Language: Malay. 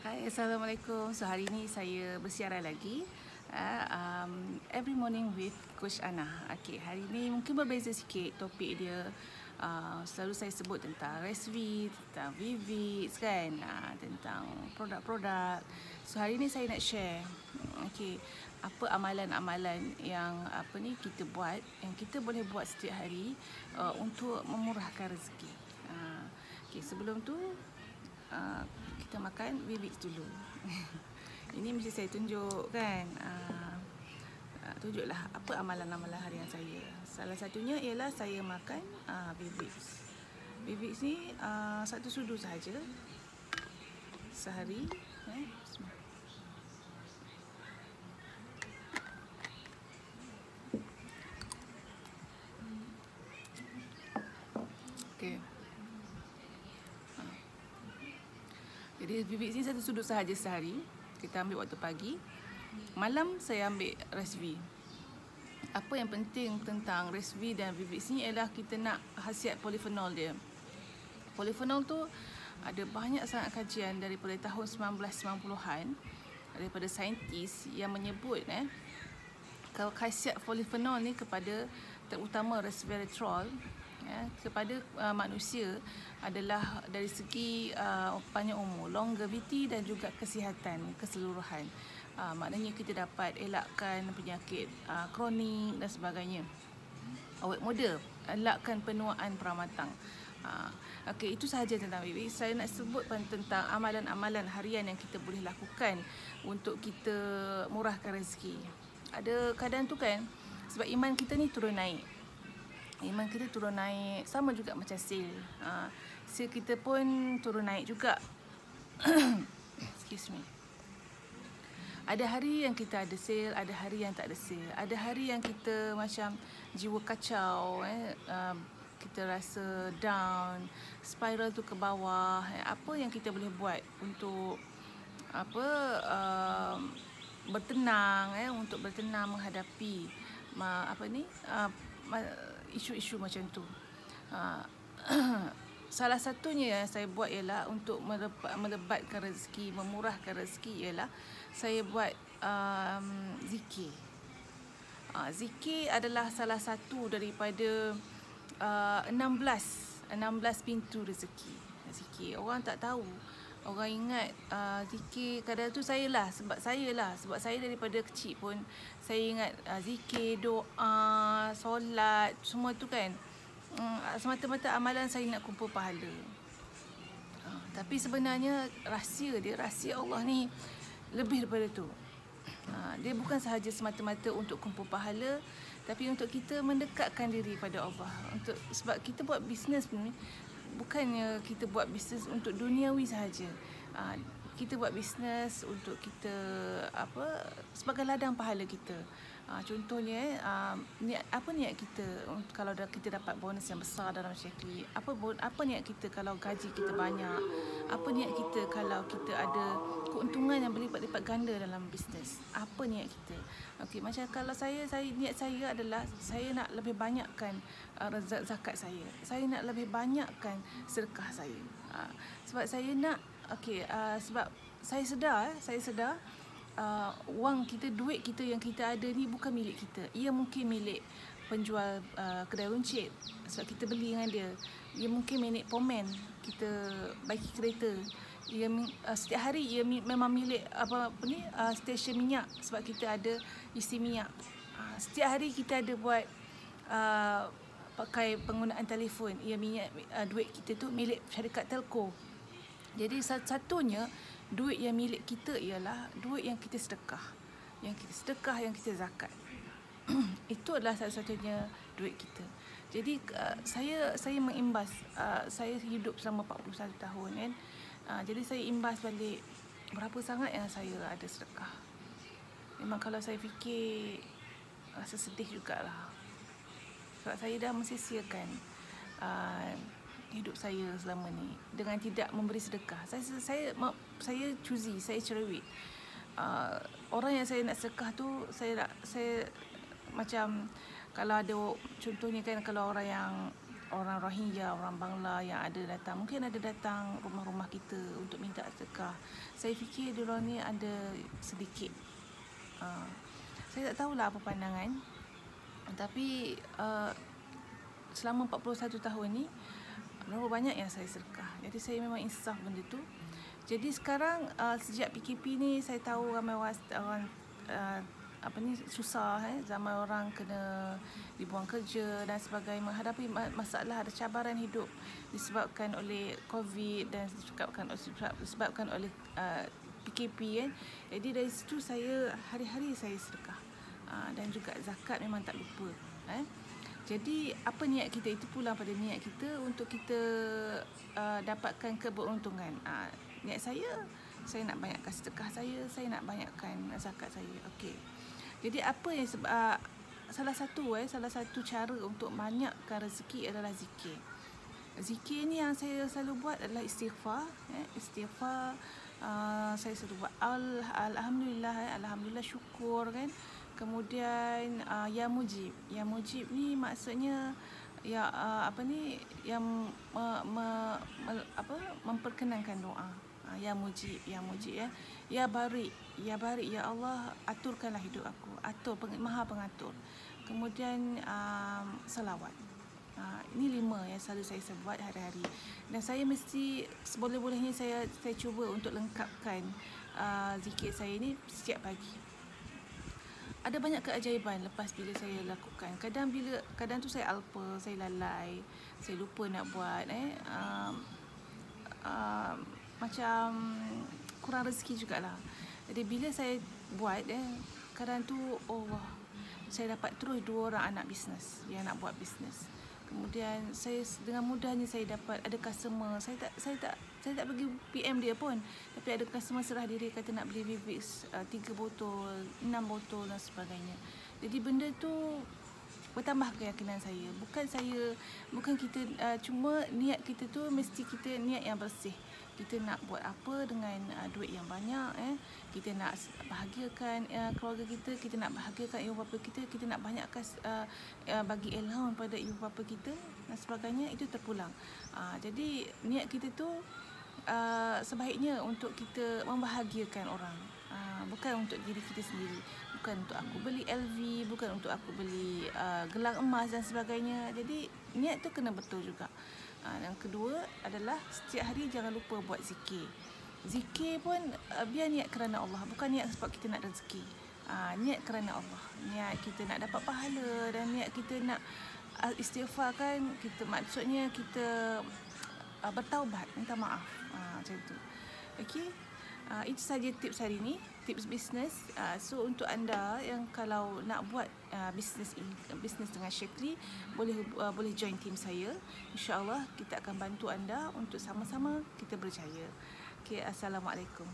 Hai, Assalamualaikum. So hari ini saya bersiaran lagi Every Morning with Coach Ana. Okay, hari ini mungkin berbeza sikit topik dia. Selalu saya sebut tentang RESV, tentang Vivix kan, tentang produk-produk. So hari ini saya nak share apa amalan-amalan yang kita buat, yang kita boleh buat setiap hari untuk memurahkan rezeki. Sebelum tu kita makan Vivix dulu. Ini mesti saya tunjuk kan. Tunjuklah apa amalan-amalan harian saya. Salah satunya ialah saya makan Vivix. Vivix ni satu sudu sahaja sehari. Okay. Jadi Vivix ni satu sudut sahaja sehari. Kita ambil waktu pagi. Malam saya ambil RESV. Apa yang penting tentang RESV dan Vivix ni ialah kita nak khasiat polifenol dia. Polifenol tu ada banyak sangat kajian daripada tahun 1990-an daripada saintis yang menyebut khasiat polifenol ni kepada terutama resveratrol kepada manusia adalah dari segi panjang umur, longevity dan juga kesihatan keseluruhan. Maknanya kita dapat elakkan penyakit kronik dan sebagainya. Awet muda, elakkan penuaan pramatang. Okey, itu sahaja tentang Vivix. Saya nak sebut tentang amalan-amalan harian yang kita boleh lakukan untuk kita murahkan rezeki. Ada kadang tu kan, sebab iman kita ni turun naik. Iman kita turun naik, sama juga macam sale. Sale kita pun turun naik juga. Excuse me. Ada hari yang kita ada sale, ada hari yang tak ada sale. Ada hari yang kita macam jiwa kacau, kita rasa down, spiral tu ke bawah. Apa yang kita boleh buat untuk bertenang, untuk bertenang menghadapi isu-isu macam tu. Salah satunya yang saya buat ialah untuk melebatkan rezeki, memurahkan rezeki ialah saya buat zikir. Zikir adalah salah satu daripada 16 pintu rezeki. Zikir orang tak tahu. Orang ingat zikir kadang tu sebab saya daripada kecil pun saya ingat zikir, doa, solat, semua tu kan semata-mata amalan saya nak kumpul pahala. Tapi sebenarnya rahsia Allah ni lebih daripada tu. Dia bukan sahaja semata-mata untuk kumpul pahala, tapi untuk kita mendekatkan diri pada Allah. Sebab kita buat bisnes ni bukannya kita buat bisnes untuk duniawi sahaja. Kita buat bisnes untuk kita sebagai ladang pahala kita. Contohnya niat kita kalau kita dapat bonus yang besar dalam syekli. Apa niat kita kalau gaji kita banyak? Apa niat kita kalau kita ada keuntungan yang berlipat-lipat ganda dalam bisnes? Apa niat kita? Okey, macam kalau niat saya adalah saya nak lebih banyakkan zakat saya. Saya nak lebih banyakkan sedekah saya. Sebab saya nak sebab saya sedar wang kita, duit kita yang kita ada ni bukan milik kita. Ia mungkin milik penjual kedai runcit sebab kita beli dengan dia. Ia mungkin milik pomen, kita baiki kereta. Setiap hari ia memang milik stesen minyak sebab kita ada isi minyak. Setiap hari kita ada buat pakai penggunaan telefon. Ia duit kita tu milik syarikat telco. Jadi satu-satunya duit yang milik kita ialah duit yang kita sedekah. Yang kita zakat. Itu adalah satu-satunya duit kita. Jadi saya mengimbas, saya hidup selama 41 tahun kan. Jadi saya imbas balik berapa sangat yang saya ada sedekah. Memang kalau saya fikir rasa sedih jugalah. Sebab saya dah mensisiakan hidup saya selama ni dengan tidak memberi sedekah. Saya choosy, saya cerewet. Orang yang saya nak sedekah tu saya macam kalau ada contohnya kan, kalau orang yang orang Rohingya, orang Bangla yang ada datang, mungkin ada datang rumah-rumah kita untuk minta sedekah. Saya fikir diorang ni ada sedikit, saya tak tahulah apa pandangan, tapi selama 41 tahun ni berapa banyak yang saya sedekah. Jadi saya memang insaf benda tu. Jadi sekarang sejak PKP ni saya tahu ramai orang susah, zaman orang kena dibuang kerja dan sebagainya, menghadapi masalah, ada cabaran hidup disebabkan oleh COVID dan disebabkan oleh PKP kan. Jadi dari situ saya hari-hari saya sedekah, dan juga zakat memang tak lupa. Jadi apa niat kita, itu pulang pada niat kita untuk kita dapatkan keberuntungan. Niat saya nak banyakkan sedekah saya nak banyakkan zakat saya. Okey. Jadi apa yang salah satu cara untuk banyakkan rezeki adalah zikir. Zikir ni yang saya selalu buat adalah istighfar. Istighfar saya selalu buat alhamdulillah, syukur kan. Kemudian ya mujib. Ya mujib ni maksudnya yang memperkenankan doa. Ya mujib ya. Ya barik ya Allah, aturkanlah hidup aku. Maha pengatur. Kemudian salawat. Ini 5 yang selalu saya buat hari-hari. Dan saya mesti seboleh-bolehnya saya cuba untuk lengkapkan zikir saya ni setiap pagi. Ada banyak keajaiban lepas bila saya lakukan. Kadang tu saya alpa, saya lalai, saya lupa nak buat, macam kurang rezeki jugalah. Jadi bila saya buat, kadang tu saya dapat terus 2 orang anak bisnes yang nak buat bisnes. Kemudian saya dengan mudahnya saya dapat ada customer. Saya tak pergi PM dia pun, tapi ada customer serah diri kata nak beli Vivix 3 botol, 6 botol dan sebagainya. Jadi benda tu bertambah keyakinan saya. Bukan kita cuma niat kita tu mesti kita niat yang bersih. Kita nak buat apa dengan duit yang banyak, kita nak bahagiakan keluarga kita nak bahagiakan ibu bapa kita nak banyakkan bagi ilham pada ibu bapa kita dan sebagainya. Itu terpulang. Jadi niat kita tu sebaiknya untuk kita membahagiakan orang, bukan untuk diri kita sendiri, bukan untuk aku beli LV, bukan untuk aku beli gelang emas dan sebagainya. Jadi niat tu kena betul juga. Yang kedua adalah setiap hari jangan lupa buat zikir. Zikir pun biar niat kerana Allah, bukan niat sebab kita nak rezeki. Niat kerana Allah, niat kita nak dapat pahala, dan niat kita nak istighfar kan, maksudnya kita bertaubat, minta maaf, macam tu. Okey. Itu saja tips hari ni, tips bisnes. So untuk anda yang kalau nak buat bisnes dengan Syekri, boleh join team saya. InsyaAllah kita akan bantu anda untuk sama-sama kita berjaya. Okay, Assalamualaikum.